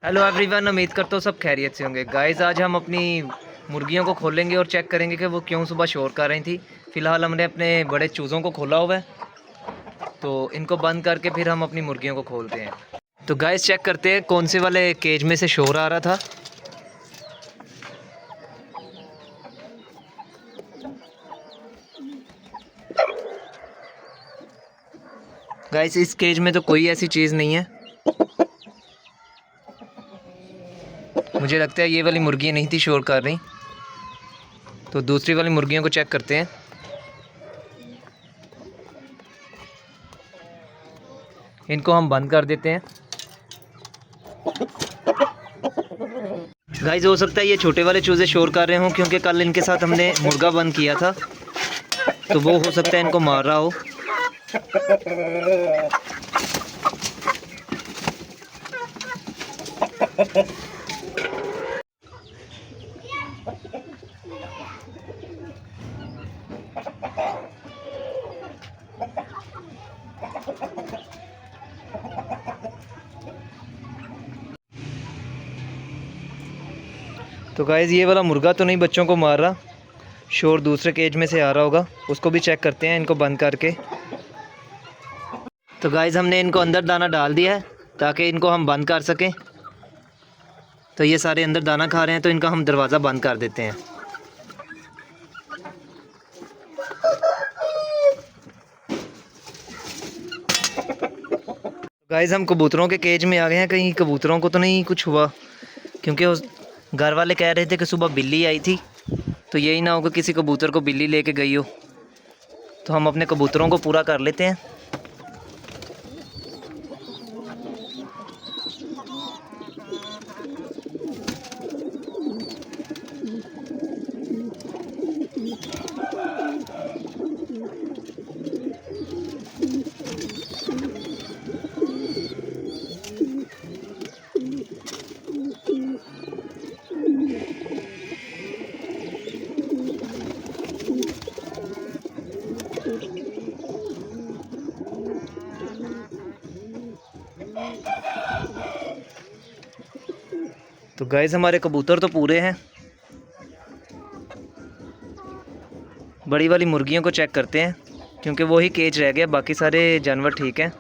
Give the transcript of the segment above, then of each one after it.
Hello everyone, उम्मीद करता हूँ सब खैरियत से होंगे। गाइस, आज हम अपनी मुर्गियों को खोलेंगे और चेक करेंगे कि वो क्यों सुबह शोर कर रही थी। फ़िलहाल हमने अपने बड़े चूज़ों को खोला हुआ है, तो इनको बंद करके फिर हम अपनी मुर्गियों को खोलते हैं। तो गाइस, चेक करते हैं कौन से वाले केज में से शोर आ रहा था। गाइस, इस केज में तो कोई ऐसी चीज़ नहीं है। मुझे लगता है ये वाली मुर्गी नहीं थी शोर कर रही। तो दूसरी वाली मुर्गियों को चेक करते हैं। इनको हम बंद कर देते हैं। गाइस, हो सकता है ये छोटे वाले चूज़े शोर कर रहे हों, क्योंकि कल इनके साथ हमने मुर्गा बंद किया था, तो वो हो सकता है इनको मार रहा हो। तो गाइस, ये वाला मुर्गा तो नहीं बच्चों को मार रहा, शोर दूसरे केज में से आ रहा होगा। उसको भी चेक करते हैं इनको बंद करके। तो गाइस, हमने इनको अंदर दाना डाल दिया है ताकि इनको हम बंद कर सकें। तो ये सारे अंदर दाना खा रहे हैं, तो इनका हम दरवाज़ा बंद कर देते हैं। गाइस, हम कबूतरों के केज में आ गए हैं। कहीं कबूतरों को तो नहीं कुछ हुआ, क्योंकि उस घर वाले कह रहे थे कि सुबह बिल्ली आई थी, तो यही ना होगा किसी कबूतर को बिल्ली लेके गई हो। तो हम अपने कबूतरों को पूरा कर लेते हैं। तो गाइस, हमारे कबूतर तो पूरे हैं। बड़ी वाली मुर्गियों को चेक करते हैं, क्योंकि वो ही केज रह गया, बाकी सारे जानवर ठीक हैं।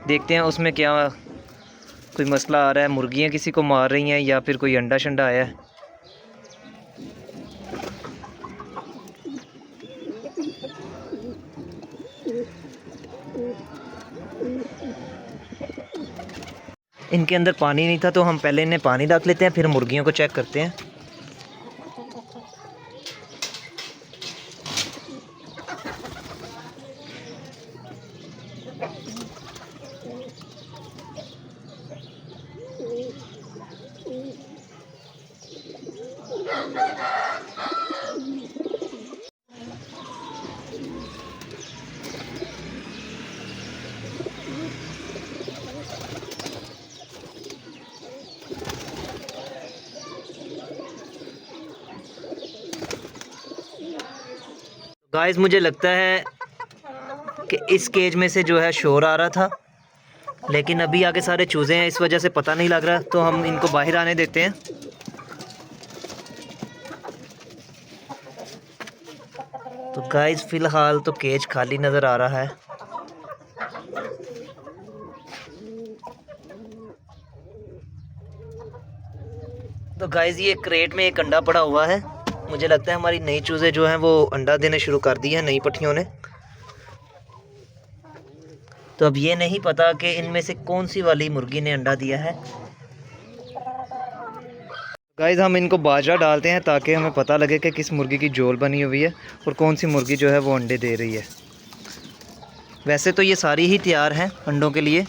देखते हैं उसमें क्या कोई मसला आ रहा है, मुर्गियाँ किसी को मार रही हैं या फिर कोई अंडा शंडा आया है। इनके अंदर पानी नहीं था, तो हम पहले इन्हें पानी रख लेते हैं, फिर मुर्गियों को चेक करते हैं। गाइस, मुझे लगता है कि इस केज में से जो है शोर आ रहा था, लेकिन अभी आगे सारे चूज़े हैं, इस वजह से पता नहीं लग रहा। तो हम इनको बाहर आने देते हैं। तो गाइस, फ़िलहाल तो केज खाली नज़र आ रहा है। तो गाइस, ये क्रेट में एक अंडा पड़ा हुआ है। मुझे लगता है हमारी नई चूज़े जो हैं वो अंडा देने शुरू कर दी हैं, नई पट्टियों ने। तो अब ये नहीं पता कि इनमें से कौन सी वाली मुर्गी ने अंडा दिया है। गाइस, हम इनको बाजरा डालते हैं ताकि हमें पता लगे कि किस मुर्गी की जोल बनी हुई है और कौन सी मुर्गी जो है वो अंडे दे रही है। वैसे तो ये सारी ही तैयार हैं अंडों के लिए,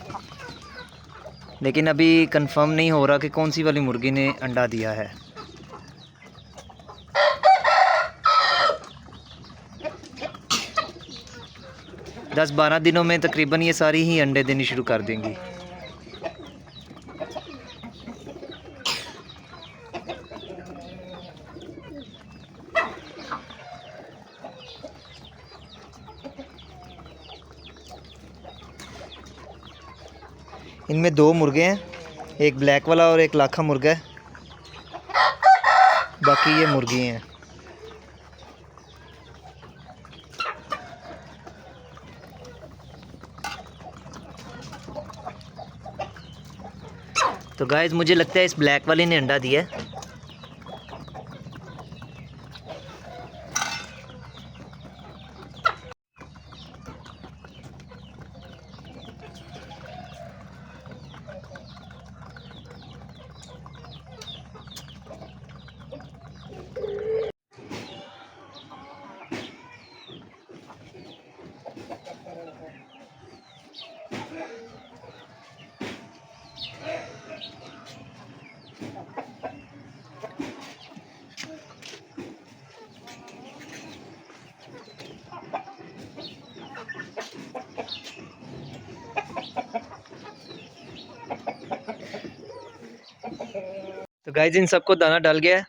लेकिन अभी कंफर्म नहीं हो रहा कि कौन सी वाली मुर्गी ने अंडा दिया है। दस 12 दिनों में तकरीबन ये सारी ही अंडे देनी शुरू कर देंगी। इनमें 2 मुर्गे हैं, एक ब्लैक वाला और एक लाखा मुर्गा है, बाकी ये मुर्गी हैं। तो गाइस मुझे लगता है इस ब्लैक वाले ने अंडा दिया है। तो गाइस इन सबको दाना डाल गया है,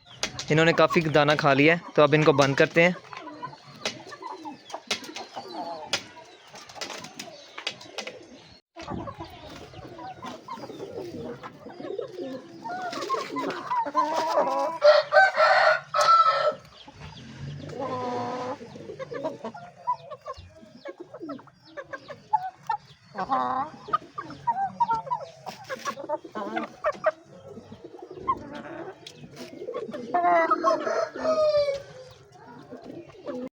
इन्होंने काफ़ी दाना खा लिया है, तो अब इनको बंद करते हैं।